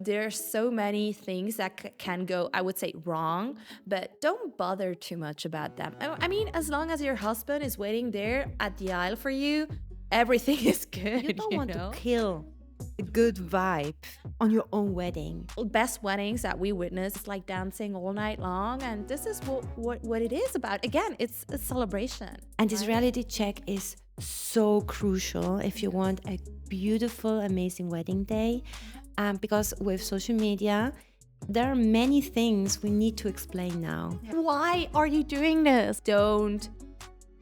there's so many things that can go, I would say, wrong, but don't bother too much about them. I mean, as long as your husband is waiting there at the aisle for you, everything is You good, don't you want to know? kill a good vibe on your own wedding. Best weddings that we witness is like dancing all night long, and this is what it is about. Again, it's a celebration. And this right? reality check is so crucial if you want a beautiful, amazing wedding day. Because with social media, there are many things we need to explain now. Why are you doing this? Don't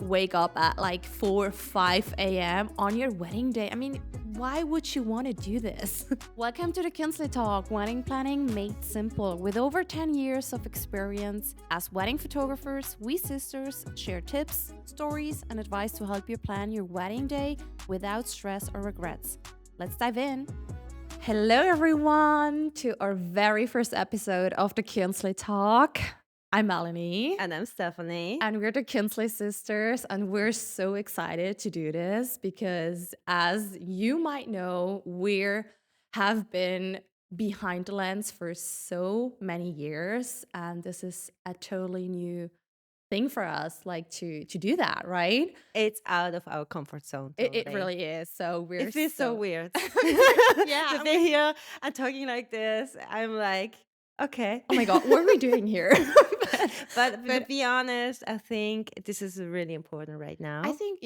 wake up at like 4 5 a.m. on your wedding day. I mean, why would you want to do this? Welcome to the Kuenzli Talk, wedding planning made simple. With over 10 years of experience as wedding photographers, we sisters share tips, stories, and advice to help you plan your wedding day without stress or regrets. Let's dive in. Hello, everyone, to our very first episode of the Kuenzli Talk. I'm Melanie. And I'm Stephanie. And we're the Kuenzli sisters, and we're so excited to do this because, as you might know, we have been behind the lens for so many years, and this is a totally new thing for us, like to do that, right? It's out of our comfort zone. It Totally. really is. So we're It feels so weird. Yeah. To be here and talking like this, I'm like, okay. Oh my God, what are we doing here? But to be honest, I think this is really important right now. I think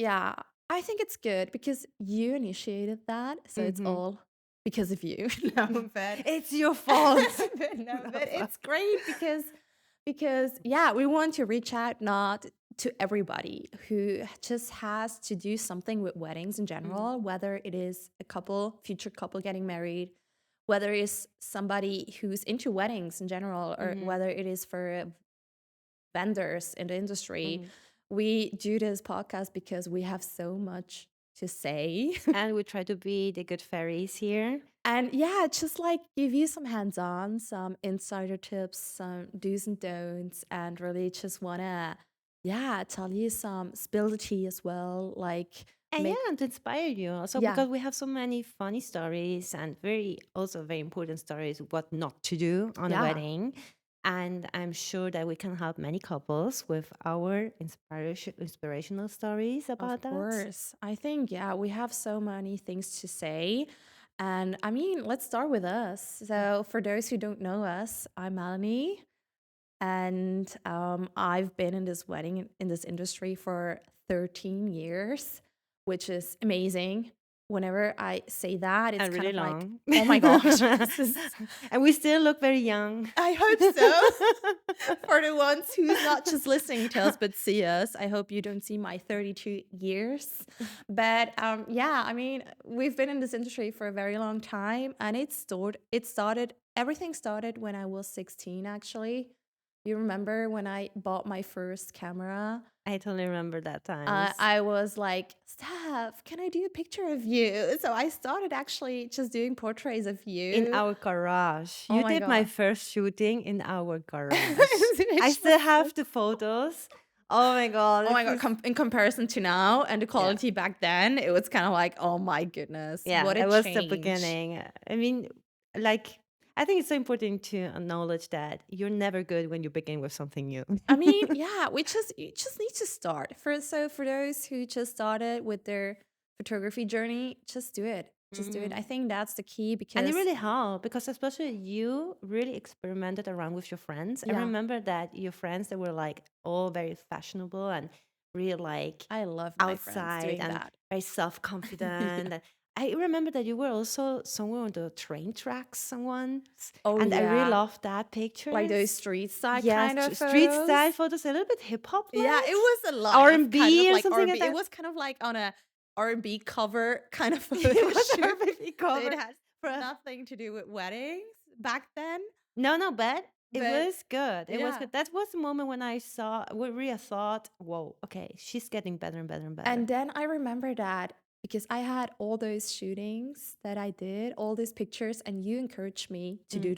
it's good because you initiated that, so it's all because of you. No, but It's your fault. but it's great because yeah, we want to reach out not to everybody who just has to do something with weddings in general, whether it is a future couple getting married, whether it's somebody who's into weddings in general, or whether it is for vendors in the industry. We do this podcast because we have so much to say. And we try to be the good fairies here. And yeah, just like give you some hands-on, some insider tips, some do's and don'ts, and really just wanna, tell you some spill the tea as well. Like And make and to inspire you also because we have so many funny stories and also very important stories what not to do on a Yeah. wedding. And I'm sure that we can help many couples with our inspirational stories about Of that. course. I think, we have so many things to say. And I mean, let's start with us. So, for those who don't know us, I'm Melanie, and I've been in this industry for 13 years, which is amazing. Whenever I say that, it's And kind really of like, long. oh my gosh, this is And we still look very young. I hope so. For the ones who's not just listening to us but see us, I hope you don't see my 32 years. But I mean, we've been in this industry for a very long time, and everything started when I was 16, actually. You remember when I bought my first camera? I totally remember that time. I was like, Steph, can I do a picture of you? So I started actually just doing portraits of you. In our garage. Oh You my did my God. first shooting in our garage. It I was still so have the photos. Oh my God. Oh my this God, is- in comparison to now and the quality back then, it was kind of like, oh my goodness, Yeah, what a it was the change. beginning. I mean, like, I think it's so important to acknowledge that you're never good when you begin with something new. I mean, yeah, you just need to start. For those who just started with their photography journey, just do it. Just do it. I think that's the key And because it really helped because especially you really experimented around with your friends. I Yeah. remember that your friends that were like all very fashionable and really like I love my friends outside doing and that. very self-confident. And I remember that you were also somewhere on the train tracks once. Oh And I really yeah, loved that picture. like those street style Yes, kind of street photos. style photos, a little bit hip hop. Yeah, it was a lot R&B of kind of or like something R&B. like that. It was kind of like on a R&B cover kind of photo It was shoot. R&B So cover. it has nothing to do with weddings back then. No, no, but it But was good. It was yeah. good. That was the moment when we really thought, whoa, okay, she's getting better and better and better. And then I remember that because I had all those shootings that I did, all these pictures, and you encouraged me to do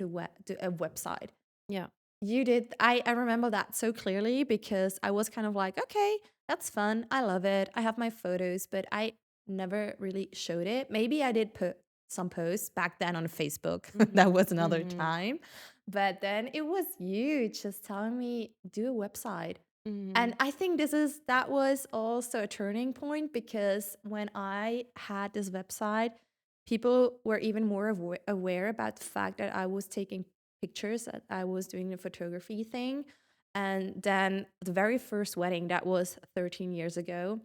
a website. Yeah. You did. I remember that so clearly because I was kind of like, okay, that's fun. I love it. I have my photos, but I never really showed it. Maybe I did put some posts back then on Facebook. That Mm-hmm. was another Mm-hmm. time. But then it was you just telling me, do a website. Mm-hmm. And I think that was also a turning point, because when I had this website, people were even more aware about the fact that I was taking pictures, that I was doing the photography thing. And then the very first wedding, that was 13 years ago.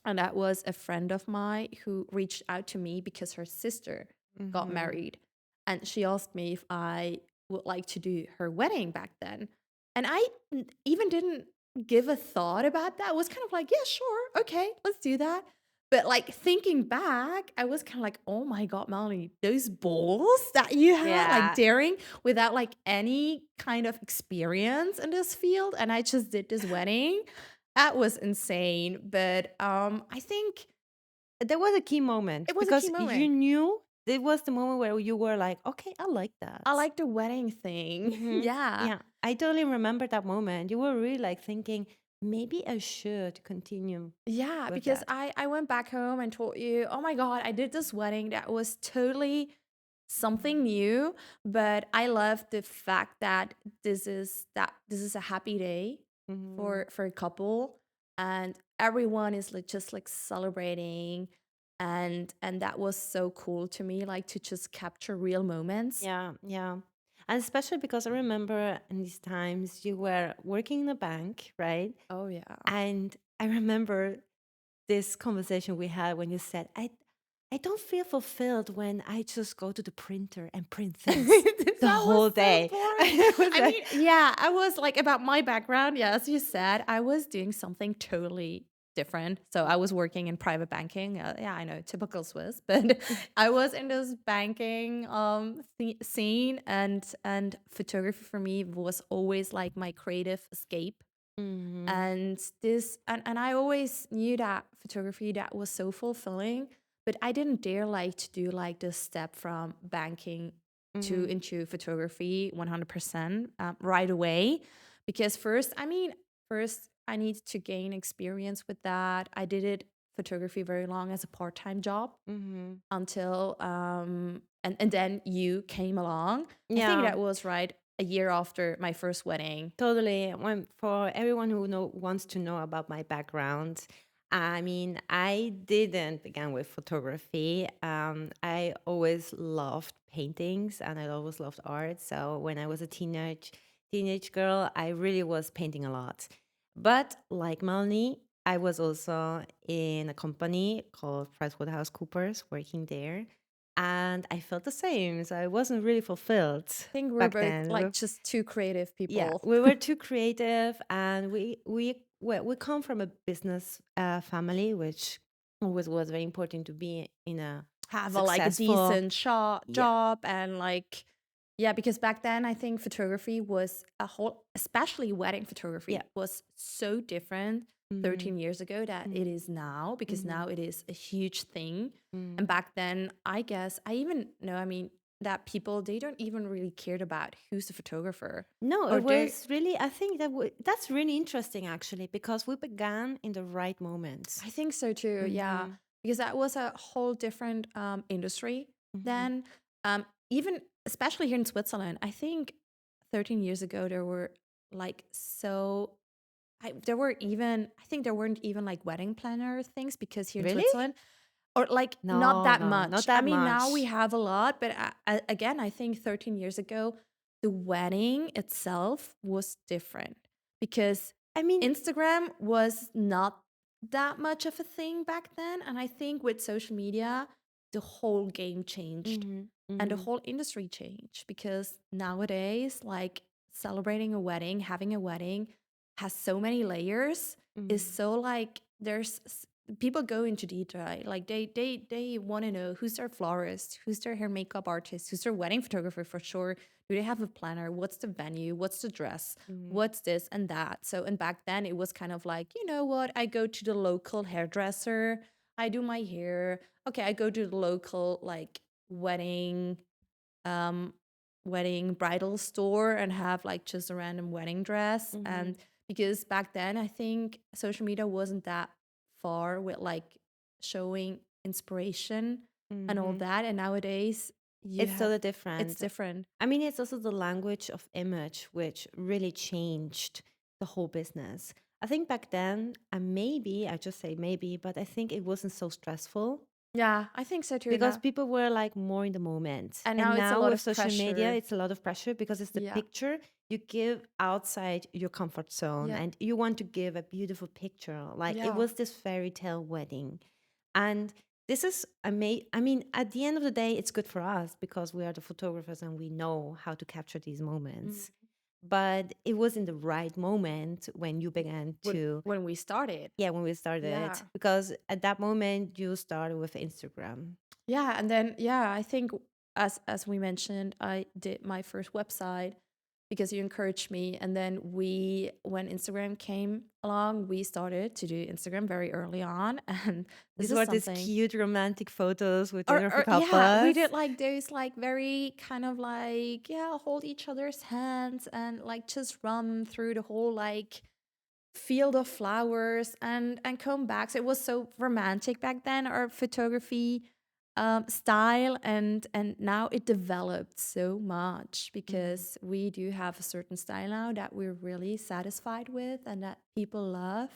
And that was a friend of mine who reached out to me because her sister got Mm-hmm. married. And she asked me if I would like to do her wedding back then. And even didn't give a thought about that. I was kind of like, yeah, sure. Okay, let's do that. But like thinking back, I was kind of like, oh my God, Melanie, those balls that you had, like Yeah. daring without like any kind of experience in this field. And I just did this wedding. That was insane. But I think There was a key moment it was a key because you moment. knew it was the moment where you were like, okay, I like I that. like the wedding thing. Mm-hmm. Yeah. Yeah, I totally remember that moment. You were really like thinking, maybe I should continue Yeah, with because that. I went back home and told you, oh my God, I did this wedding that was totally something new, but I love the fact that this is a happy day Mm-hmm. for a couple, and everyone is like just like celebrating, and that was so cool to me, like to just capture real moments. Yeah, yeah. And especially because I remember in these times you were working in a bank, right? Oh yeah. And I remember this conversation we had when you said, I don't feel fulfilled when I just go to the printer and print things the That was whole so day. boring. I was I like, mean, yeah, I was like, about my background. Yeah, as you said, I was doing something totally different. So I was working in private banking. Yeah, I know, typical Swiss, but I was in this banking scene, and photography for me was always like my creative escape. mm-hmm, And I always knew that photography, that was so fulfilling, but I didn't dare like to do like the step from banking to mm-hmm, into photography 100% right away, because first I need to gain experience with that. I did it photography very long as a part-time job mm-hmm. until and then you came along. I think Yeah. that was right a year after my first wedding. Totally. When, for everyone who wants to know about my background, I mean, I didn't begin with photography. I always loved paintings and I always loved art. So when I was a teenage girl, I really was painting a lot. But like Melanie, I was also in a company called PricewaterhouseCoopers, working there, and I felt the same. So I wasn't really fulfilled Think we're back both then. like just two creative Yeah, people. we were too creative, and we come from a business family, which always was very important to be in a Have a like a successful. decent Yeah, job, and like, yeah, because back then I think photography was a whole, especially wedding yeah. photography was so different Mm-hmm, 13 years ago that it is now, because mm-hmm, now it is a huge thing. mm. And back then, I guess I even know, I mean, that people, they don't even really cared about who's the photographer, No, or it they, was really. I think that's really interesting actually because we began in the right moments. I think so too. Yeah, Mm-hmm, because that was a whole different industry mm-hmm. then. Even especially here in Switzerland, I think 13 years ago there were like there were even, I think there weren't even like wedding planner things, because here in Really? Switzerland, or like not No, that no, not much. I that mean, now we much. have a lot, but again, I think 13 years ago, the wedding itself was different, because I mean, Instagram was not that much of a thing back then. And I think with social media, the whole game changed mm-hmm, and the mm-hmm, whole industry changed, because nowadays, like celebrating a wedding, having a wedding has so many layers, is mm-hmm, so like people go into detail, like they want to know who's their florist, who's their hair makeup artist, who's their wedding photographer for sure, do they have a planner, what's the venue, what's the dress, mm-hmm, what's this and that. So, and back then it was kind of like, you know what, I go to the local hairdresser, I do my hair, okay, I go to the local like wedding um wedding bridal store and have like just a random wedding dress. mm-hmm. And because back then I think social media wasn't that far with like showing inspiration and all Hmm. that. And nowadays you It's have totally it's different. different. I mean, it's also the language of image which really changed the whole business. I think back then, and maybe, I just say maybe, but I think it wasn't so stressful Yeah, I think so too because now. people were like more in the moment. And And now it's a now lot with of social media, pressure. it's a lot of pressure because it's the Yeah. picture you give outside your comfort zone Yeah. and you want to give a beautiful picture. Like it Yeah. was this fairy tale wedding. And this is I mean, at the end of the day, it's good for us because we are the photographers and we know how to capture these Mm. moments. But it was in the right moment when you began to, When we started. yeah, when we started, Yeah. because at that moment you started with Instagram. Yeah, and then yeah, I think as we mentioned, I did my first website because you encouraged me, and then we when Instagram came along, we started to do Instagram very early on, and this These is were these something. cute romantic photos with different Yeah, we couples. did like those like very kind of like yeah, hold each other's hands and like just run through the whole like field of flowers and come back. So it was so romantic back then, our photography style, and now it developed so much Mhm. because we do have a certain style now that we're really satisfied with and that people love.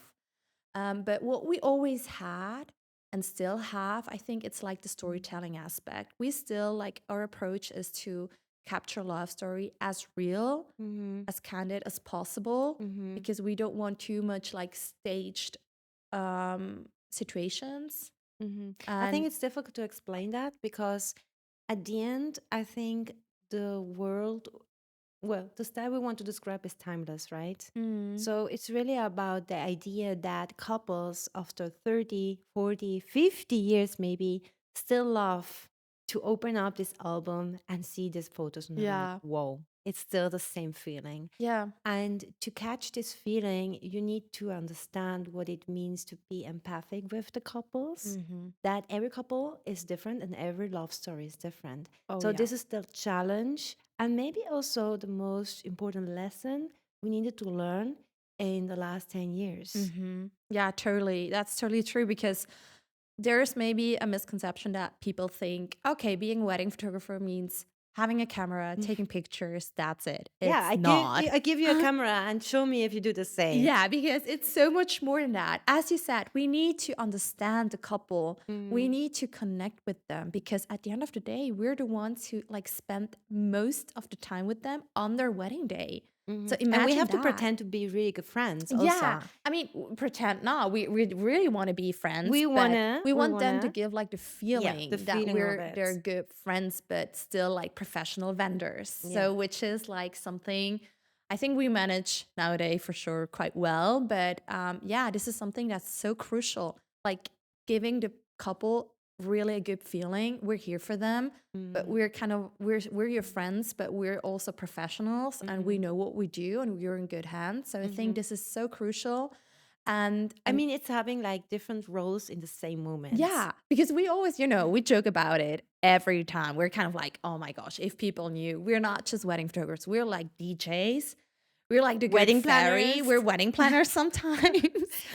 But what we always had and still have, I think it's like the storytelling aspect. We still like our approach is to capture love story as real, Mhm. as candid as possible, Mhm. because we don't want too much like staged situations. Mhm. I think And it's difficult to explain that because at the end, I think the world, well, the style we want to describe is timeless, right? mm, So it's really about the idea that couples after 30, 40, 50 years maybe still love to open up this album and see these photos and they're like, yeah, whoa, it's still the same feeling. yeah, And to catch this feeling, you need to understand what it means to be empathic with the couples. hmm, That every couple is different and every love story is different. oh So, yeah. this is the challenge, and maybe also the most important lesson we needed to learn in the last 10 years. Yeah, totally. That's totally true because there's maybe a misconception that people think, okay, being a wedding photographer means having a camera, taking pictures, that's it. Yeah, It's not. I give you a camera and show me if you do the same. Yeah, because it's so much more than that. As you said, we need to understand the couple. We Mm. need to connect with them because at the end of the day, we're the ones who like spend most of the time with them on their wedding day. So Mhm. And we imagine have to that. pretend to be really good friends Yeah, also. I mean, pretend no, we really want to be friends, but we We want them to wanna, give like the yeah, the feeling that feeling of they're it. good friends, but still like professional vendors. Yeah. So which is like something I think we manage nowadays for sure quite well. But yeah, this is something that's so crucial, like giving the couple really a good feeling. We're here for them, but Mm. we're kind of we're your friends, but we're also professionals and we Mhm. know what we do and we're in good hands. So I think Mhm. this is so crucial. And I and mean, it's having like different roles in the same moments. yeah, because we always, we joke about it every time. We're kind of like, oh my gosh, if people knew, we're not just wedding photographers, we're like DJs. We're like the good Wedding fairy. We're planners, wedding planners sometimes.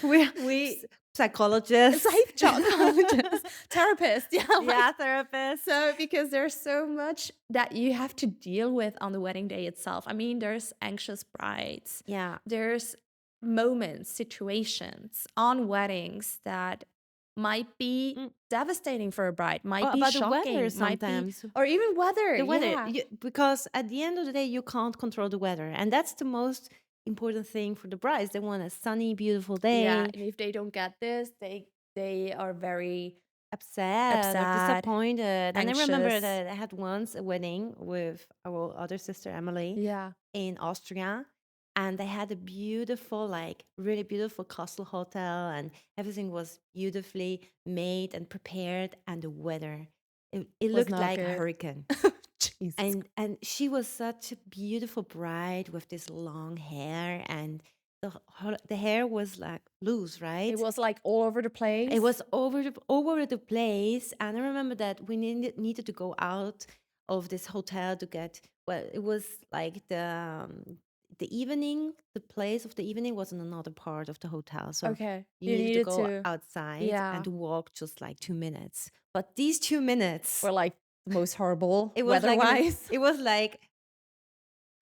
we're we psychologists, psychologists, therapists. Yeah, like yeah, therapists. so because there's so much that you have to deal with on the wedding day itself. I mean, there's anxious brides. Yeah. There's moments, situations on weddings that might be Mm. devastating for a bride, might Or be about the weather shocking, might be sometimes. or even weather. The weather, Yeah. because at the end of the day, you can't control the weather. And that's the most important thing for the brides. They want a sunny, beautiful Yeah, day, and if they don't get this, they are very upset or upset, disappointed. And I remember anxious. that I had once a wedding with our other sister, Emily, Yeah. in Austria. And they had a beautiful, like really beautiful castle hotel, and everything was beautifully made and prepared. And the weather, it Was looked not like a good. hurricane. Jesus. And she was such a beautiful bride with this long hair, and the hair was like loose, It right? was like all over the It place. was over the place, and I remember that we needed to go out of this hotel to get, well, it was like the place of the evening was in another part of the hotel. So Okay. you You needed to needed go to. outside Yeah. and walk just like 2 minutes. But these 2 minutes, Or like the most horrible it was weather-wise. it was like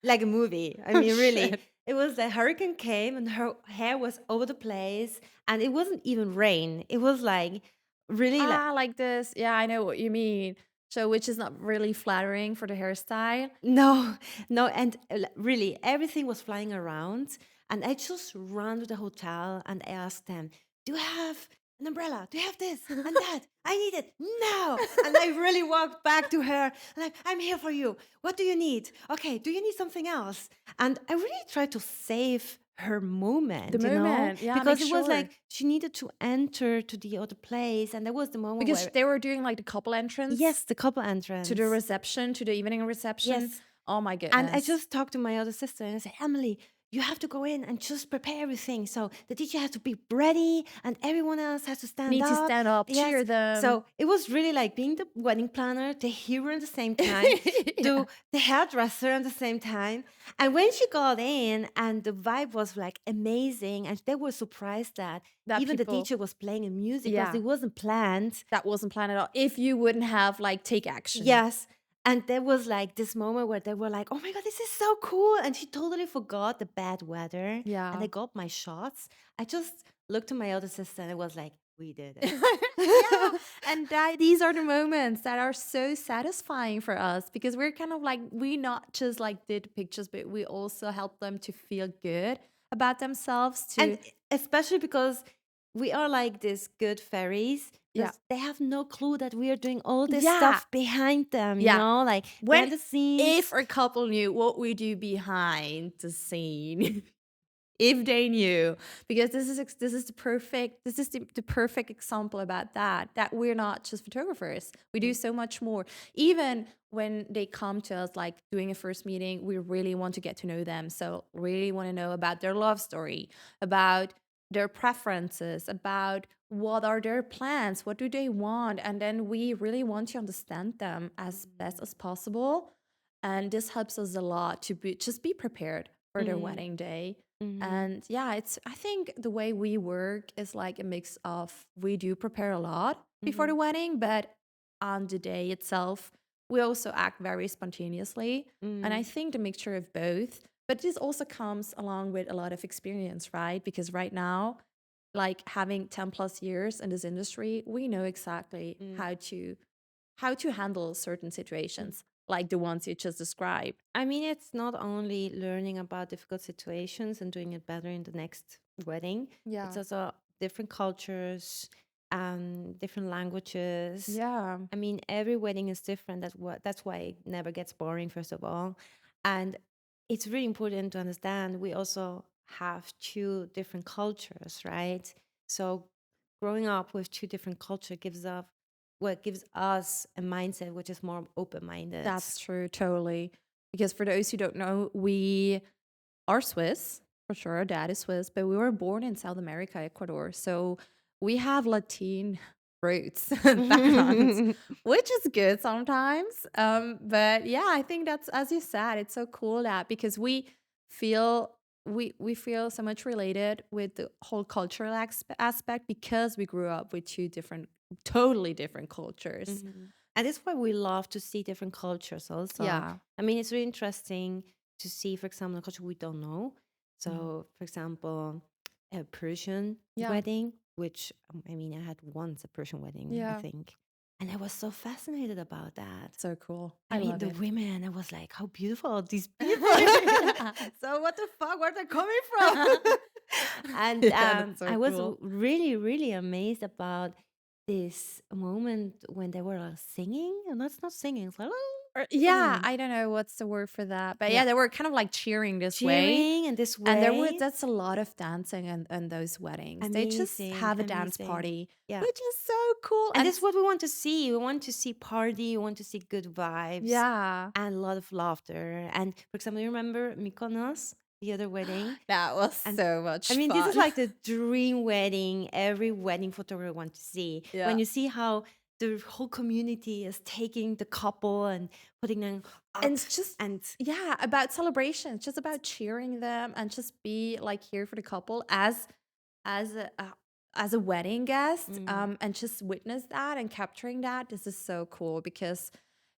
a movie. I Oh mean, really. shit. It was the hurricane came and her hair was over the place, and it wasn't even rain. It was like really like Like this. Yeah, I know what you mean. So, which is not really flattering for the hairstyle. no, no, and really everything was flying around. And I just ran to the hotel and I asked them, "Do you have an umbrella? Do you have this and that? I need it now." And I really walked back to her, like, "I'm here for you. What do you need? Okay, do you need something else?" And I really tried to save her The moment, moment. Yeah, make because it was sure. like she needed to enter to the other place. And there was the moment Because where, they were doing like the couple entrance yes, the couple to the entrance. reception, to the evening reception. Yes. Oh my And I goodness. just talked to my other sister and I said, "Emily, you have to go in and just prepare everything. So the teacher has to be ready and everyone else has to stand Need to up." stand up, Yes. cheer them. So it was really like being the wedding planner, the hero at the same time, Yeah. the hairdresser at the same time. And when she got in and the vibe was like amazing, and they were surprised that That even the people, teacher was playing a music because yeah, it wasn't planned. that wasn't planned at all. If you wouldn't have like take action. Yes. And there was like this moment where they were like, "Oh my God, this is so cool." And she totally forgot the bad weather. And I Yeah. got my shots. I just looked at my other sister and it was like, "We did it." Yeah, and these are the moments that are so satisfying for us because we're kind of like we not just like did pictures, but we also help them to feel good about themselves. And To especially because we are like these good fairies, yeah, because they have no clue that we are doing all this yeah, stuff behind them, yeah. like When behind the scenes. if a couple knew what we do behind the scene. If they knew, because this is the perfect example about that we're not just photographers, we do so much more. Even when they come to us like doing a first meeting, we really want to get to know them, so really want to know about their love story, about their preferences, about what are their plans, what do they want, and then we really want to understand them as best as possible. And this helps us a lot to be prepared for their Mhm. wedding day. Mhm. And yeah, I think the way we work is like a mix of we do prepare a lot before the Mhm. wedding, but on the day itself, we also act very spontaneously. And I Mhm. think the mixture of both, but this also comes along with a lot of experience, right? Because right now, like having 10 plus years in this industry, we know exactly Mhm. how to handle certain situations like the ones you just described. I mean, it's not only learning about difficult situations and doing it better in the next wedding, it's Yeah. also different cultures, different languages. Yeah. I mean, every wedding is different. That's why it never gets boring, first of all. And it's really important to understand we also have two different cultures, right? So growing up with two different culture gives us a mindset which is more open-minded. That's true, totally. Because for those who don't know, we are Swiss, for sure. Our dad is Swiss, but we were born in South America, Ecuador. So we have Latin roots, backgrounds, which is good sometimes. But yeah, I think that's, as you said, it's so cool that because feel we feel so much related with the whole cultural aspect because we grew up with two different, totally different cultures. Mhm. And that's why we love to see different cultures also. Yeah. I mean, it's really interesting to see, for example, a culture we don't know. Mm. So, for example, a Persian Yeah. wedding, which I mean, I had once a Persian wedding, I Yeah. think. And I was so fascinated about that. So cool. I I mean, love the it. women, I was like, how beautiful are these people? So, what the fuck? Where are they coming from? And Yeah, that's so I was cool. really, really amazed about this moment when they were singing. And that's not singing, it's like, Yeah, something. I don't know what's the word for that, but Yeah, yeah, they were kind of like cheering this way, cheering in this and way. that's a lot of dancing and those weddings. They just Amazing, have a dance amazing. party, Yeah. which is so cool. And this is what we want to see. We want to see party, we want to see good vibes Yeah, and a lot of laughter. And for example, you remember Mykonos, the other wedding? that was And so I much mean, this is fun. like the dream wedding every wedding photographer wants to see. Yeah. When you see how the whole community is taking the couple and putting them And up it's just, and yeah, about celebration. It's just about cheering them and just be like here for the couple as as a wedding guest, mm, and just witness that and capturing that. This is so cool because,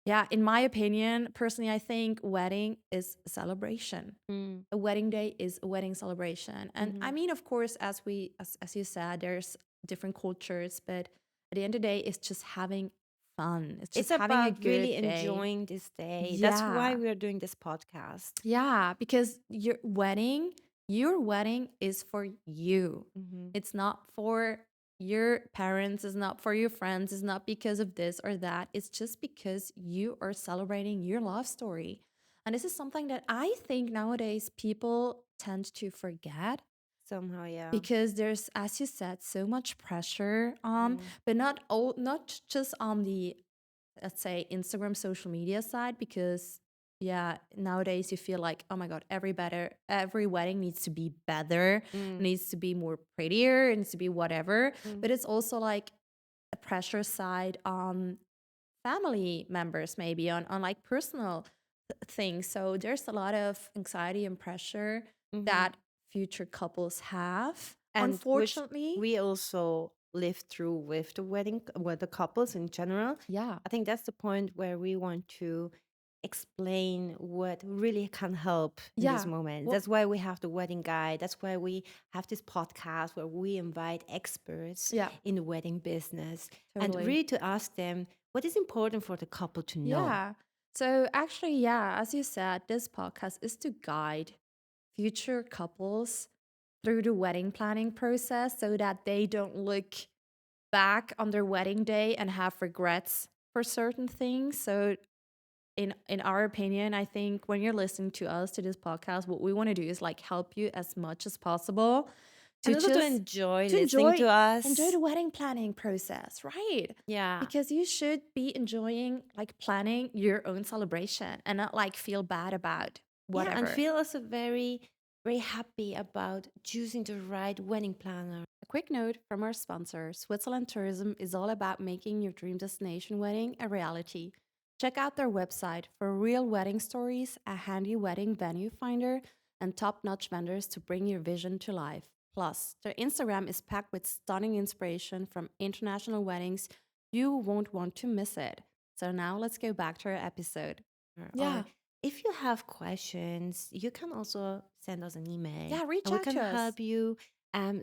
yeah, in my opinion, personally, I think wedding is a celebration. mm, A wedding day is a wedding celebration. And I mhm. mean, of course, as you said, there's different cultures, but at the end of the day, it's just having fun. It's It's just having a about good really day. enjoying this day. That's why Yeah. we are doing this podcast. Yeah, because your wedding is for you. Hmm. It's not for your parents, it's not for your friends, it's not because of this or that. It's just because you are celebrating your love story. And this is something that I think nowadays people tend to forget Somehow, yeah. because there's, as you said, so much pressure, Mm. but not just on the, let's say, Instagram social media side, because yeah, nowadays you feel like, oh my god, every wedding needs to be better, Mm. needs to be more prettier, it needs to be whatever. Mm. But it's also like a pressure side on family members, maybe on like personal things. So there's a lot of anxiety and pressure Mhm. that future couples have, And which unfortunately. we also live through with the wedding, with the couples in general. Yeah. I think that's the point where we want to explain what really can help in this Yeah. moment. Well, That's why we have the wedding guide. That's why we have this podcast where we invite experts yeah, in the wedding business and totally. really to ask them what is important for the couple to know. Yeah. So actually, yeah, as you said, this podcast is to guide future couples through the wedding planning process so that they don't look back on their wedding day and have regrets for certain things. So in our opinion, I think when you're listening to us to this podcast, what we want to do is like help you as much as possible And to also to just enjoy to listening to enjoy us. the wedding planning process, right? Yeah. Because you should be enjoying like planning your own celebration and not like feel bad about Yeah, and whatever. feel also very, very happy about choosing the right wedding planner. A quick note from our sponsor: Switzerland Tourism is all about making your dream destination wedding a reality. Check out their website for real wedding stories, a handy wedding venue finder, and top notch vendors to bring your vision to life. Plus, their Instagram is packed with stunning inspiration from international weddings. You won't want to miss it. So, now let's go back to our episode. Or Yeah, if you have questions, you can also send us an email yeah, reach and we out can to us. help you.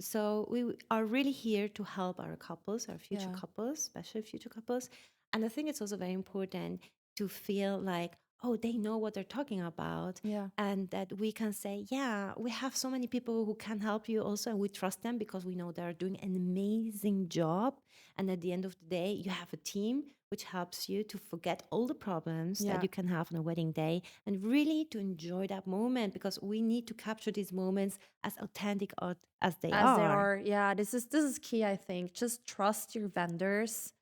So are really here to help our couples, our future Yeah, couples, especially future couples. And I think it's also very important to feel like, oh, they know what they're talking about. yeah. And that we can say, yeah, we have so many people who can help you also. And we trust them because we know they're doing an amazing job. And at the end of the day, you have a team which helps you to forget all the problems that Yeah. you can have on a wedding day and really to enjoy that moment because we need to capture these moments as authentic as they As they are. are. Yeah, this is key, I think. Just trust your vendors,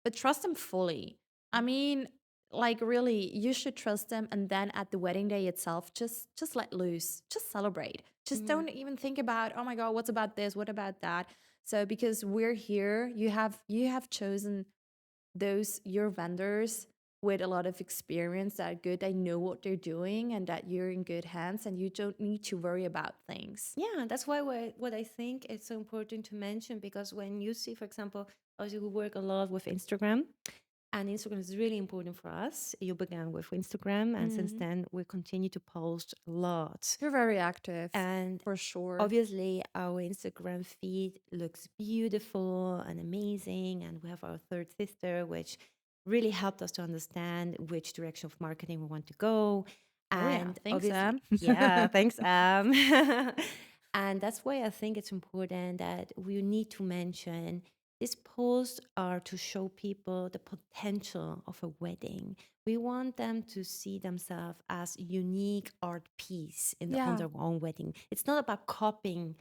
but trust them fully. I mean, like really, you should trust them, and then at the wedding day itself, just let loose. Just celebrate. Just Mhm. don't even think about, oh my god, what's about this? What about that? So because we're here, you have chosen those your vendors with a lot of experience that are good. They know what they're doing and that you're in good hands and you don't need to worry about things. Yeah, that's why what I think it's so important to mention because when you see, for example, us who work a lot with Instagram, and Instagram is really important for us. You began with Instagram, and since Mhm. then we continue to post a lot. You're very active, And for sure. obviously, our Instagram feed looks beautiful and amazing. And we have our third sister, which really helped us to understand which direction of marketing we want to go. Oh yeah, And thanks, obviously, Sam. yeah, thanks, And that's why I think it's important that we need to mention these posts are to show people the potential of a wedding. We want them to see themselves as unique art piece on Yeah. their own wedding. It's not about copying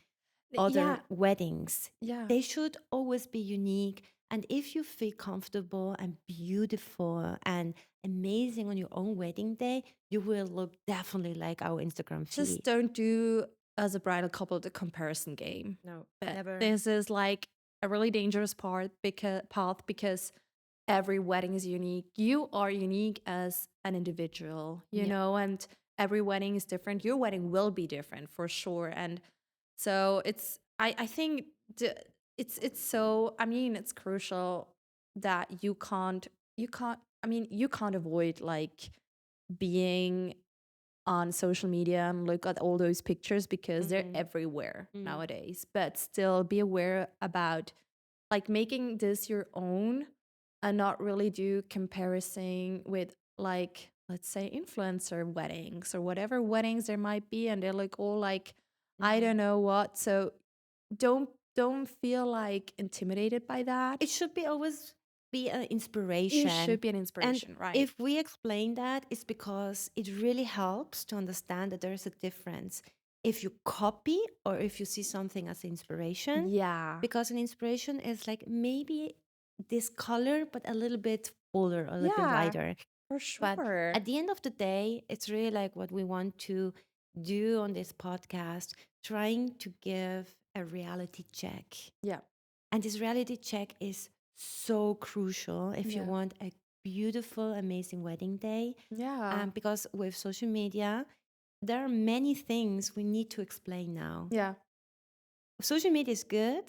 Yeah. other weddings. Yeah. They should always be unique. And if you feel comfortable and beautiful and amazing on your own wedding day, you will look definitely like our Instagram Just feed. don't do as a bridal couple the comparison game. No, But never. this is like a really dangerous path because every wedding is unique. You are unique as an individual, you Yeah. know, and every wedding is different. Your wedding will be different for sure. And so I think it's so, I mean, it's crucial that you can't avoid like being on social media and look at all those pictures because they're Mm-hmm. everywhere Mm. nowadays. But still be aware about like making this your own and not really do comparison with like let's say influencer weddings or whatever weddings there might be and they're like all like I Mm-hmm. don't know what. So don't feel like intimidated by that. It should be always be an It inspiration. should be an And inspiration, right? if we explain that, it's because it really helps to understand that there's a difference if you copy or if you see something as inspiration. Yeah. Because an inspiration is like maybe this color, but a little bit fuller, a little bit Yeah, lighter. for But sure. at the end of the day, it's really like what we want to do on this podcast, trying to give a reality check. Yeah. And this reality check is so crucial if you Yeah. want a beautiful, amazing wedding day. Yeah. Because with social media, there are many things we need to explain now. Yeah, Social media is good,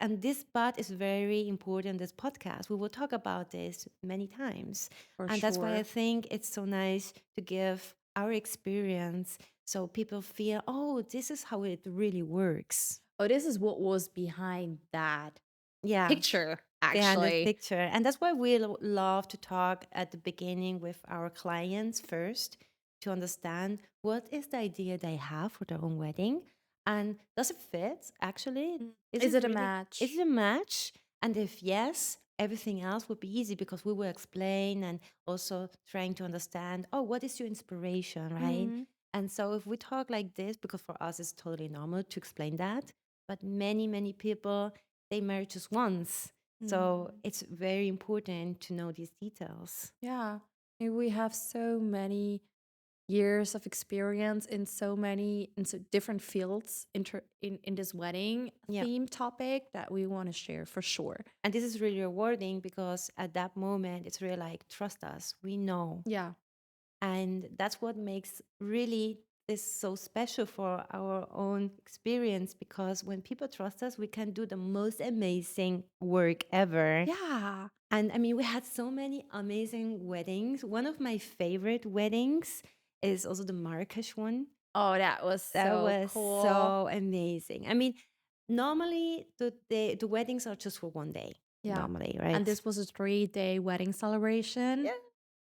and this but is very important in this podcast. We will talk about this many times. for And that's why I sure. think it's so nice to give our experience so people feel, oh, this is how it really works. Oh, this is what was behind that Yeah. picture, Behind the actually. picture. And that's why we love to talk at the beginning with our clients first to understand what is the idea they have for their own wedding and does it fit actually? Is it a Is match? it a match? And if yes, everything else would be easy because we will explain and also trying to understand, oh, what is your inspiration, right? Mhm. And so if we talk like this, because for us it's totally normal to explain that, but many people they marry just once, so Mhm. it's very important to know these details. Yeah. And we have so many years of experience in so many in so different fields in this wedding Yeah. theme topic that we want to share for sure. And this is really rewarding because at that moment, it's really like, trust us, we know. Yeah. And that's what makes really this so special for our own experience because when people trust us, we can do the most amazing work ever. Yeah. And I mean, we had so many amazing weddings. One of my favorite weddings is also the Marrakesh one. Oh, that was That so was cool. so amazing. I mean, normally the weddings are just for one day, Yeah. normally, And right? this was a 3-day wedding celebration. Yeah.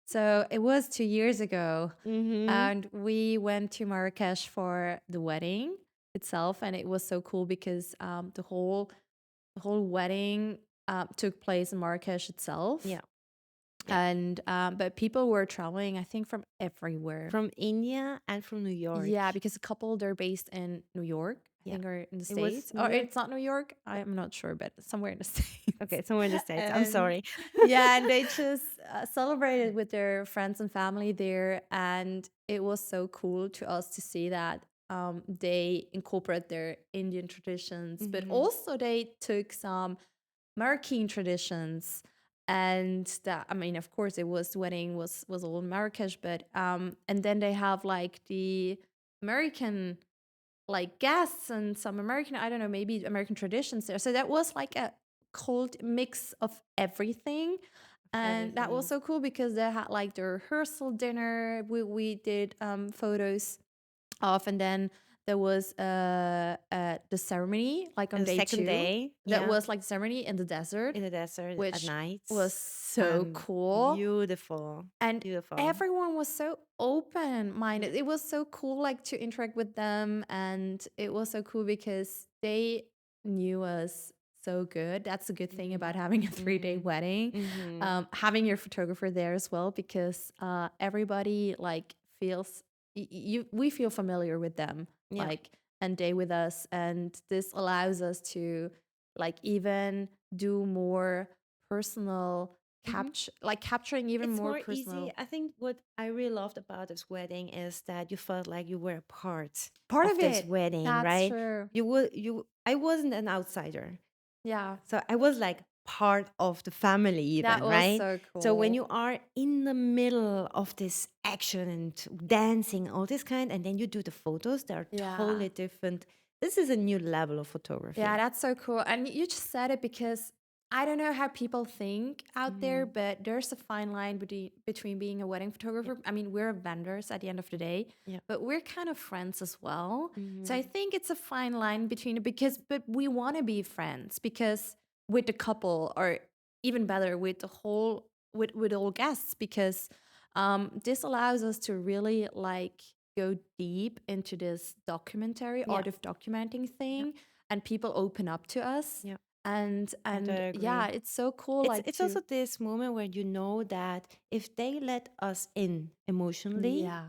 So it was 2 years ago. Mm-hmm. And we went to Marrakesh for the wedding itself. And it was so cool because the whole wedding took place in Marrakesh itself. Yeah. And but people were traveling, I think, from everywhere. From India and from New York. Yeah, because a couple they're based in New York, I Yeah. think, or in the It was States. New Or York. it's not New York. I'm not sure, but somewhere in the States. Okay, somewhere in the States. I'm And sorry. yeah, and they just celebrated with their friends and family there, and it was so cool to us to see that they incorporate their Indian traditions, but Mhm. also they took some Marroquin traditions. And that, I mean, of course, it was the wedding was all in Marrakesh, but and then they have like the American like guests and some American, I don't know, maybe American traditions there. So that was like a cold mix of everything. And that was Everything. so cool because they had like the rehearsal dinner. We did photos of, and then there was the ceremony like on And the day second 2. day, That yeah, was like ceremony in the desert, in the desert at which night. was so cool. Beautiful. And Beautiful. everyone was so open minded. It was so cool like to interact with them, and it was so cool because they knew us so good. That's a good thing about having a 3-day wedding. Having your photographer there as well, because everybody like feels we feel familiar with them, Yeah. like, and they with us, and this allows us to like even do more personal capturing even It's more more personal easy. I think what I really loved about this wedding is that you felt like you were a part part of of this it. wedding, That's right? true. I wasn't an outsider. Yeah. So I was like part of the family That even, was right? so So when cool. you are in the middle of this action and dancing, all this kind, and then you do the photos, they're Yeah. totally different. This is a new level of Yeah, photography. that's so cool. And you just said it because I don't know how people think out there, Mhm. but there's a fine line between being a wedding Yeah, photographer. I mean, we're vendors at the end of the day, yeah. but we're kind of friends as well. So I Mhm. think it's a fine line between it because, but we want to be friends because with the couple, or even better with the whole, with all guests, because this allows us to really like go deep into this documentary Yeah, art of documenting yeah, thing, and people open up to us. yeah. I And totally yeah, agree. it's so cool like It's to also this moment where you know that if they let us in emotionally, yeah.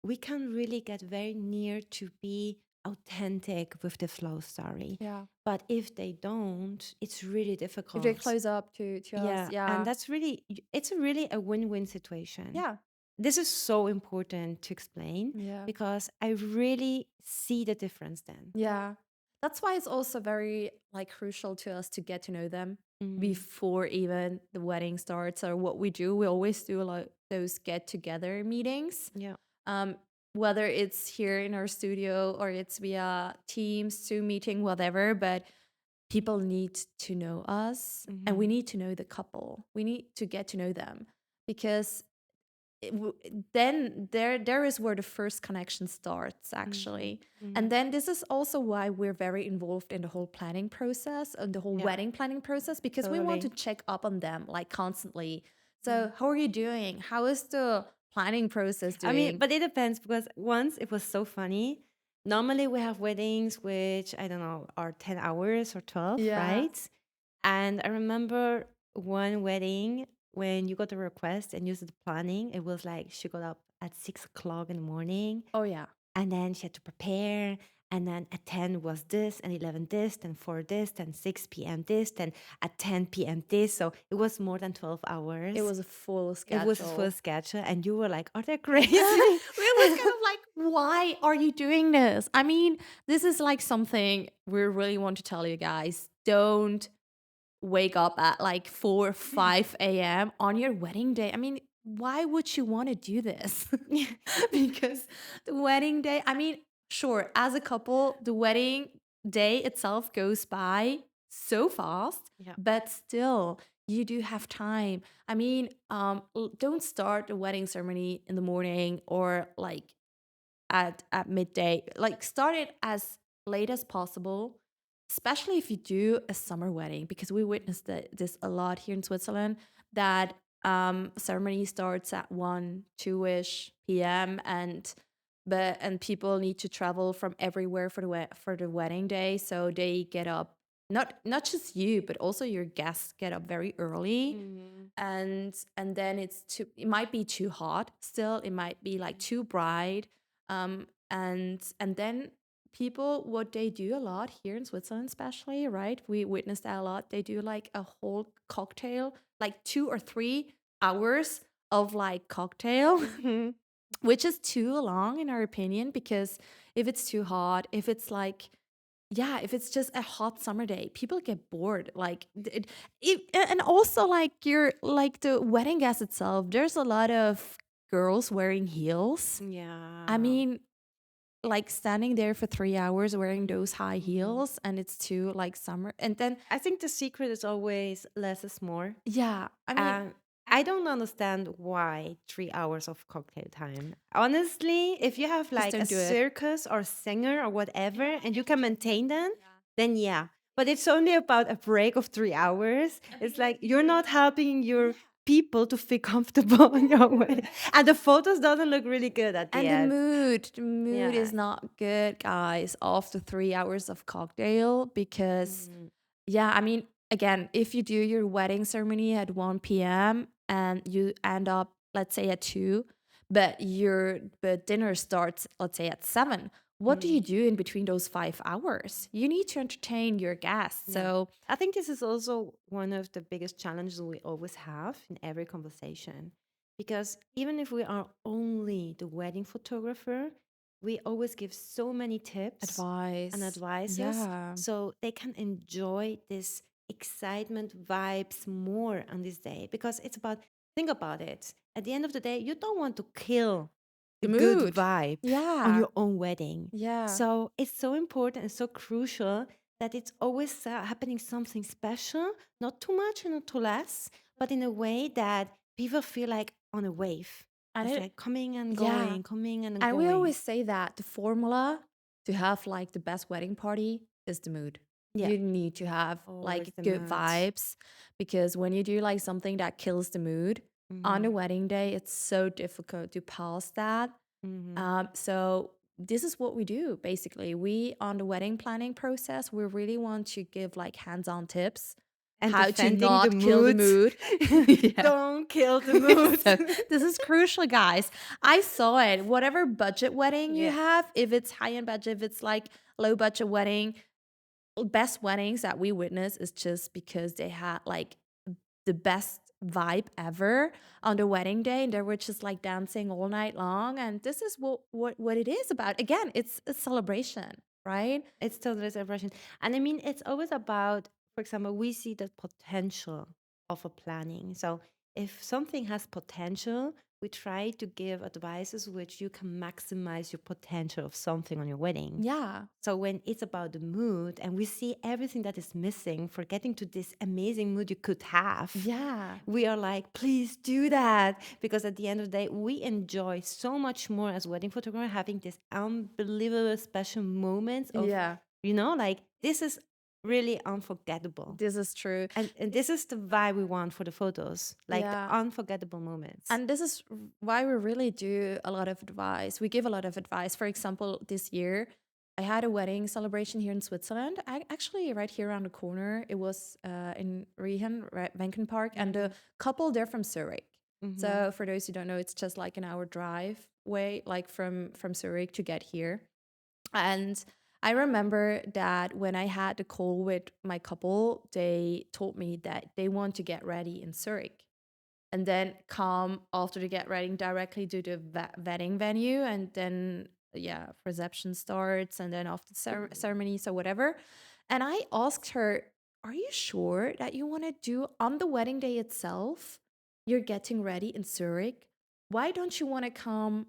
we can really get very near to be authentic with the flow story. Yeah. But if they don't, it's really If they difficult. close up to us, Yeah, and yeah. that's really it's really a win-win situation. Yeah. This is so important to explain Yeah. because I really see the difference then. Yeah. That's why it's also very like crucial to us to get to know them Mm, before even the wedding starts. Or what we do, we always do like those get together meetings. yeah. Um, whether it's here in our studio or it's via Teams, Zoom meeting, whatever, but people need to know us and we Hmm. need to know the couple. We need to get to know them because then there is where the first connection starts Hmm. actually. Hmm. And then this is also why we're very involved in the whole planning process and the whole Yeah, wedding planning process, because we want to totally. check up on them like constantly. Mm. So how are you doing? How is the planning process I mean, doing? but it depends because once it was so funny. Normally we have weddings which I don't know are 10 hours or 12, Yeah. right? And I remember one wedding when you got the request and you did the planning, it was like she got up at 6 o'clock in the morning Oh yeah. and then she had to prepare. And then at 10 was this, and 11 this, then 4 this, then 6 p.m. this, then at 10 p.m. this. So it was more than 12 It hours. was a full It was a full schedule. schedule, and you were like, "Are they crazy?" It was kind of like, why are you doing this? I mean, this is like something we really want to tell you guys. Don't wake up at like 4, 5 a.m. on your wedding day. I mean, why would you want to do this? Because the wedding day, I mean, sure, as a couple, the wedding day itself goes by so fast, Yeah. but still, you do have time. I mean, don't start the wedding ceremony in the morning or like at midday. Like start it as late as possible, especially if you do a summer wedding, because we witnessed this a lot here in Switzerland. That ceremony starts at 1, 2ish p.m. and people need to travel from everywhere for for the wedding day, so they get up. Not just you, but also your guests get up very early, Mhm. and then it might be too hot still, it might be like too bright, and then people, what they do a lot here in Switzerland especially, right, we witnessed that a lot, they do like a whole cocktail, like 2 or 3 hours of like cocktail, Mhm. which is too long in our opinion, because if it's too hot, if it's like, yeah, if it's just a hot summer day, people get bored. Like, and also like you're like the wedding guest itself. There's a lot of girls wearing heels. I Yeah. mean, like standing there for 3 hours wearing Mhm. those high Mhm. heels, and it's too like summer. And then, I think the secret is always less is more. yeah, I mean, Um, I don't understand why 3 hours of cocktail time. Honestly, if you have just like a don't do it. circus or singer or whatever and you can maintain them, then yeah. But it's only about a break of 3 hours. It's like you're not helping your people to feel comfortable on your way. And the photos doesn't look really good at the And end. the mood Yeah. is not good, guys, after 3 hours of cocktail, because Mhm. yeah, I mean, again, if you do your wedding ceremony at 1 p.m. and you end up, let's say, at 2, but dinner starts, let's say, at 7, what do you Mm. do in between those 5 hours? You need to entertain your guests. Yeah. So, I think this is also one of the biggest challenges we always have in every conversation. Because even if we are only the wedding photographer, we always give so many tips and advice. advices Yeah. so they can enjoy this excitement vibes more on this day because it's about, think about it. At the end of the day, you don't want to kill a The good mood. vibe on Yeah. your own wedding. Yeah. So it's so important and so crucial that it's always happening something special, not too much and not too less, but in a way that people feel like on a wave. And It's it, like coming and yeah. going, coming and And we going. always say that the formula to have like the best wedding party is the mood. Yeah, You need to have always like the good mood. vibes, because when you do like something that kills the mood on a wedding day, it's so difficult to pass that. So this is what we do basically. We, on the wedding planning process, we really want to give like hands-on tips And how to defending the not kill the mood. mood. Yeah. Don't kill the mood. So this is crucial, guys. I saw it. Whatever budget wedding you Yeah. have, if it's high-end budget, if it's like low budget wedding, best weddings that we witness is just because they had like the best vibe ever on the wedding day, and they were just like dancing all night long. And this is what it is about. Again, it's a celebration, right? It's totally celebration. And I mean, it's always about, for example, we see the potential of a planning. So if something has potential, we try to give advices which you can maximize your potential of something on your wedding. Yeah. So when it's about the mood and we see everything that is missing for getting to this amazing mood you could have, Yeah. we are like, please do that. Because at the end of the day, we enjoy so much more as wedding photographer having this unbelievable special moments of, Yeah. like this is really unforgettable. This is true. And this is the vibe we want for the photos, like Yeah. the unforgettable moments. And this is why we really do a lot of advice. We give a lot of advice. For example, this year, I had a wedding celebration here in Switzerland. Actually, right here around the corner. It was in Riehen, Wenken Park, and the couple, they're from Zurich. So for those who don't know, it's just like an hour drive way, like from Zurich to get here. And I remember that when I had the call with my couple, they told me that they want to get ready in Zurich and then come after the get ready directly to the wedding venue, and then reception starts, and then after the ceremonies or whatever. And I asked her, are you sure that you want to do on the wedding day itself, you're getting ready in Zurich? Why don't you want to come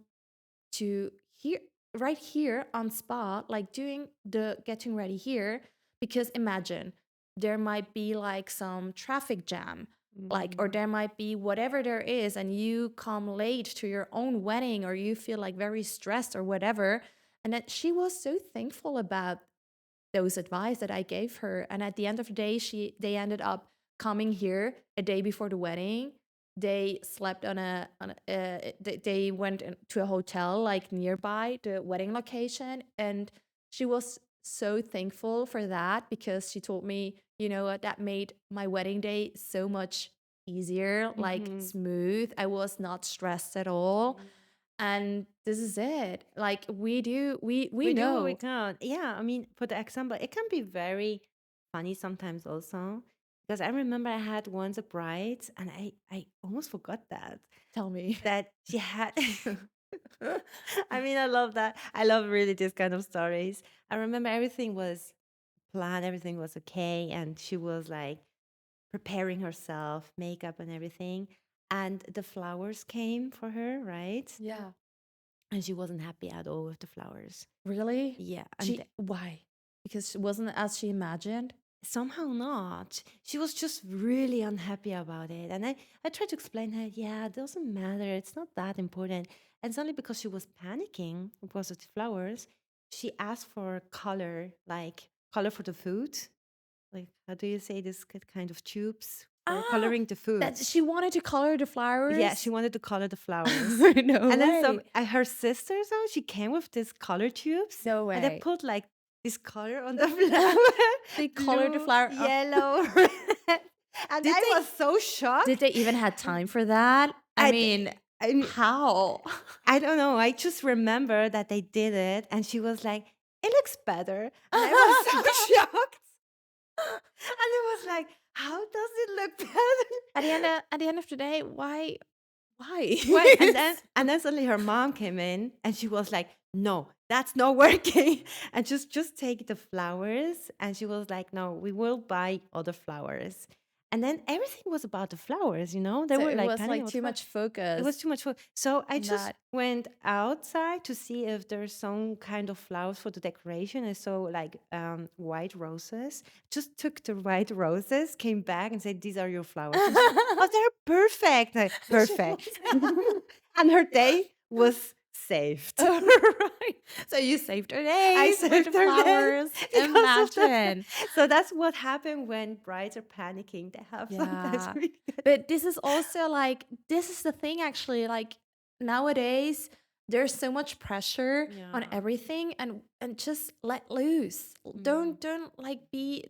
to here, right here on spot, like doing the getting ready here? Because imagine there might be like some traffic jam, like, or there might be whatever there is, and you come late to your own wedding, or you feel like very stressed or whatever. And that she was so thankful about those advice that I gave her. And at the end of the day, they ended up coming here a day before the wedding. They slept they went to a hotel like nearby the wedding location, and she was so thankful for that, because she told me, you know what, that made my wedding day so much easier, like smooth. I was not stressed at all. And this is it. Like we do, we We do what we know. can. Yeah, I mean, for the example, it can be very funny sometimes also. Because I remember I had once a bride and I almost forgot Tell me. that she had. I mean, I love that. I love really this kind of stories. I remember everything was planned, everything was okay. And she was like preparing herself, makeup and everything. And the flowers came for her, right? Yeah. And she wasn't happy at all with the flowers. Really? Yeah. Why? Because it wasn't as she imagined. Somehow not. She was just really unhappy about it. And I tried to explain her, yeah, it doesn't matter. It's not that important. And suddenly, because she was panicking because of the flowers, she asked for color, like color for the food. Like, how do you say this kind of tubes for coloring the food? That she wanted to color the flowers. Yeah, she wanted to color the flowers. No And then way. her sisters, though, she came with these color tubes. No And they way. put like this color on the flower. They colored the Blue, flower. yellow, red. And Did I they- was so shocked. Did they even have time for that? I mean, how? I don't know. I just remember that they did it, and she was like, "It looks better." And I was so shocked. And it was like, "How does it look better?" At the end of the day, why? Wait, and then suddenly her mom came in, and she was like, no, that's not working. And just take the flowers. And she was like, no, we will buy other flowers. And then everything was about the flowers, you know? They So were it like was planning like about too flowers. much It was focus too much for. So I on just that. went outside to see if there's some kind of flowers for the decoration. I saw like white roses. Just took the white roses, came back and said, "These are your flowers." And she said, "Oh, they're perfect." She Perfect. was- And her day was saved. Right. So you saved her I days with the saved her day flowers. because of the. Imagine. So that's what happened when brides are panicking. They have sometimes Yeah. really good. But this is also like, this is the thing actually, like nowadays, there's so much pressure on Yeah. everything and just let loose. Don't like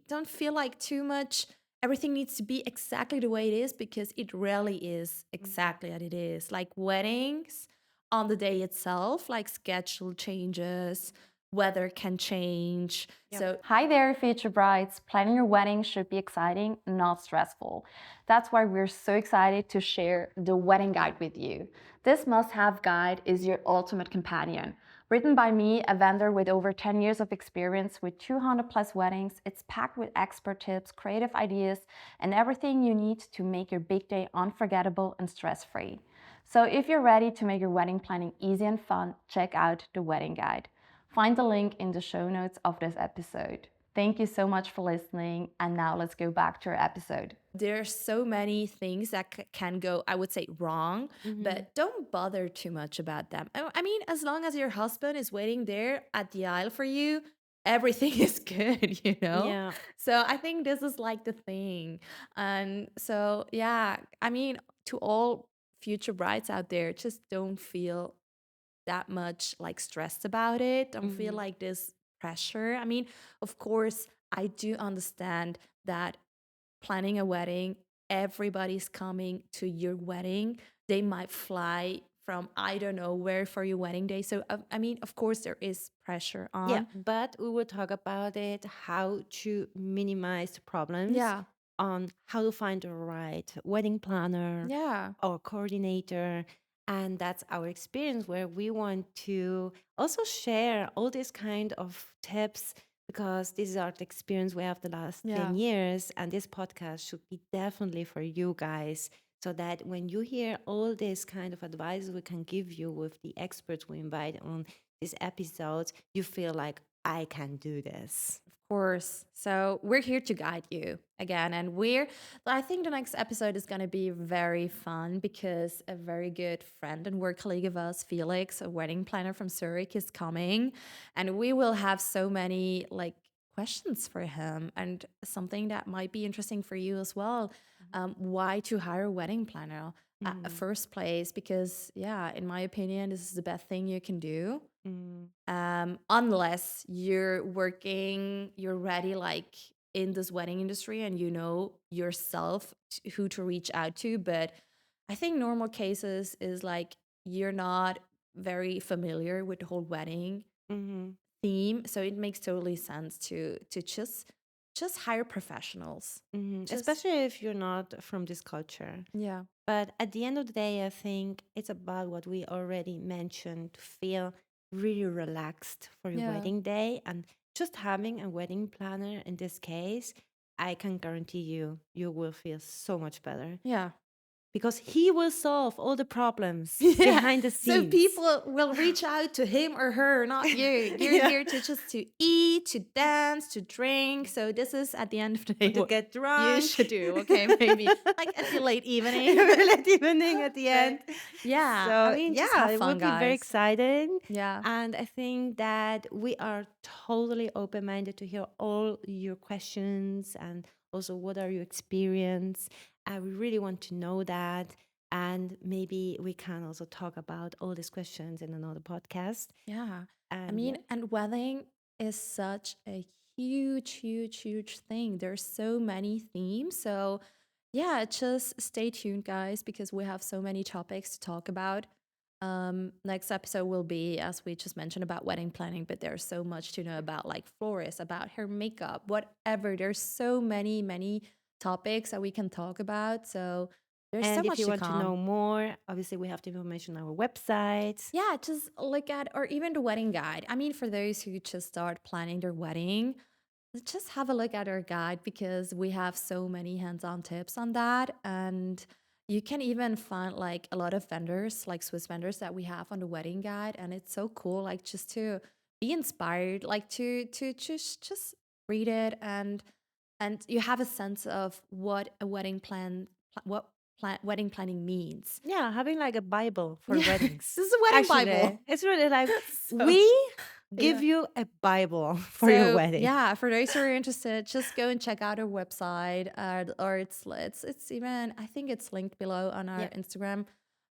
don't feel like too much everything needs to be exactly the way it is because it rarely is exactly as it is. Like weddings on the day itself, like schedule changes, weather can change. Yep. So, hi there, future brides. Planning your wedding should be exciting, not stressful. That's why we're so excited to share the wedding guide with you. This must have guide is your ultimate companion. Written by me, a vendor with over 10 years of experience with 200 plus weddings, it's packed with expert tips, creative ideas, and everything you need to make your big day unforgettable and stress free. So, if you're ready to make your wedding planning easy and fun, check out the wedding guide. Find the link in the show notes of this episode. Thank you so much for listening. And now let's go back to our episode. There's so many things that can go, I would say, wrong, but don't bother too much about them. I mean, as long as your husband is waiting there at the aisle for you, everything is good, you know? Yeah. So I think this is like the thing. And so, yeah, I mean, to all future brides out there, just don't feel that much like stressed about it. Don't feel like this pressure. I mean, of course, I do understand that planning a wedding, everybody's coming to your wedding. They might fly from I don't know where for your wedding day. So, I mean, of course, there is pressure Yeah, on. but we will talk about it, how to minimize the problems, Yeah. on how to find the right wedding planner Yeah. or coordinator. And that's our experience where we want to also share all these kind of tips because this is our experience we have the last Yeah. 10 years. And this podcast should be definitely for you guys so that when you hear all this kind of advice we can give you with the experts we invite on this episode, you feel like I can do this. Of course. So we're here to guide you again. And I think the next episode is going to be very fun because a very good friend and work colleague of us, Felix, a wedding planner from Zurich, is coming. And we will have so many like questions for him and something that might be interesting for you as well. Why to hire a wedding planner at a first place? Because, yeah, in my opinion, this is the best thing you can do. Unless you're ready like in this wedding industry and you know yourself who to reach out to. But I think normal cases is like you're not very familiar with the whole wedding theme, so it makes totally sense to just hire professionals. Just Especially if you're not from this culture. yeah, But at the end of the day, I think it's about what we already mentioned to feel really relaxed for your yeah, wedding day. And just having a wedding planner in this case, I can guarantee you, you will feel so much better yeah. because he will solve all the problems Yeah. behind the So scenes. people will reach out to him or her, not you. You're Yeah. here to just to eat, to dance, to drink. So this is at the end of the day To what get you drunk. should do. Okay, maybe like at the late evening. Late evening at the end. Yeah, So I mean, just have it fun, would be very guys. exciting. Yeah, And I think that we are totally open minded to hear all your questions and also what are your experience. We really want to know that. And maybe we can also talk about all these questions in another podcast. yeah. I And mean, and wedding is such a huge, huge, huge thing. There's so many themes. So yeah, just stay tuned, guys, because we have so many topics to talk about. Next episode will be, as we just mentioned, about wedding planning, but there's so much to know about like florists, about hair makeup, whatever. There's so many, many topics that we can talk about. So There's so And if much you to want to know come. more, obviously we have the information on our website. Yeah, just look at, or even the wedding guide. I mean, for those who just start planning their wedding, just have a look at our guide because we have so many hands-on tips on that. And you can even find like a lot of vendors, like Swiss vendors that we have on the wedding guide. And it's so cool, like just to be inspired, like to just read it, and you have a sense of what a wedding wedding planning means. Yeah, having like a Bible for Yeah, weddings. this is a wedding Actually, Bible. it's really like So, we yeah. give you a Bible for your So wedding. yeah, for those who are interested, just go and check out our website, or it's even, I think it's linked below on our Yeah. Instagram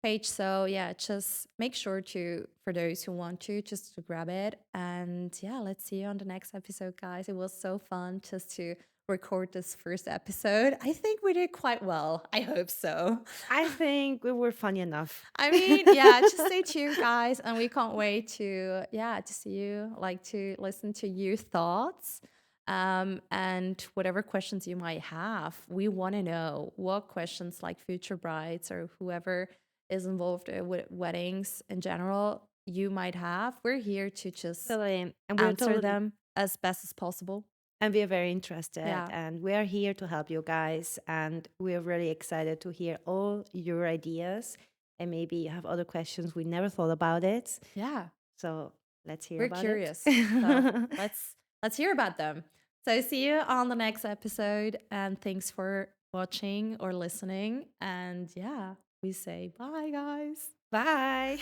page. So yeah, just make sure to, for those who want to, just to grab it. And yeah, let's see you on the next episode, guys. It was so fun just to record this first episode. I think we did quite well. I hope so. I think we were funny enough. I mean, yeah, just stay tuned, guys, and we can't wait to, yeah, to see you, like to listen to your thoughts, and whatever questions you might have. We want to know what questions, like future brides or whoever is involved with weddings in general, you might have. We're here to just Totally. And we're answer totally them as best as possible. and we are very interested Yeah. and we are here to help you guys and we are really excited to hear all your ideas and maybe you have other questions we never thought about it. Yeah. So let's hear We're about curious. it. So let's hear about them. So see you on the next episode, and thanks for watching or listening. And yeah, we say bye, guys. Bye.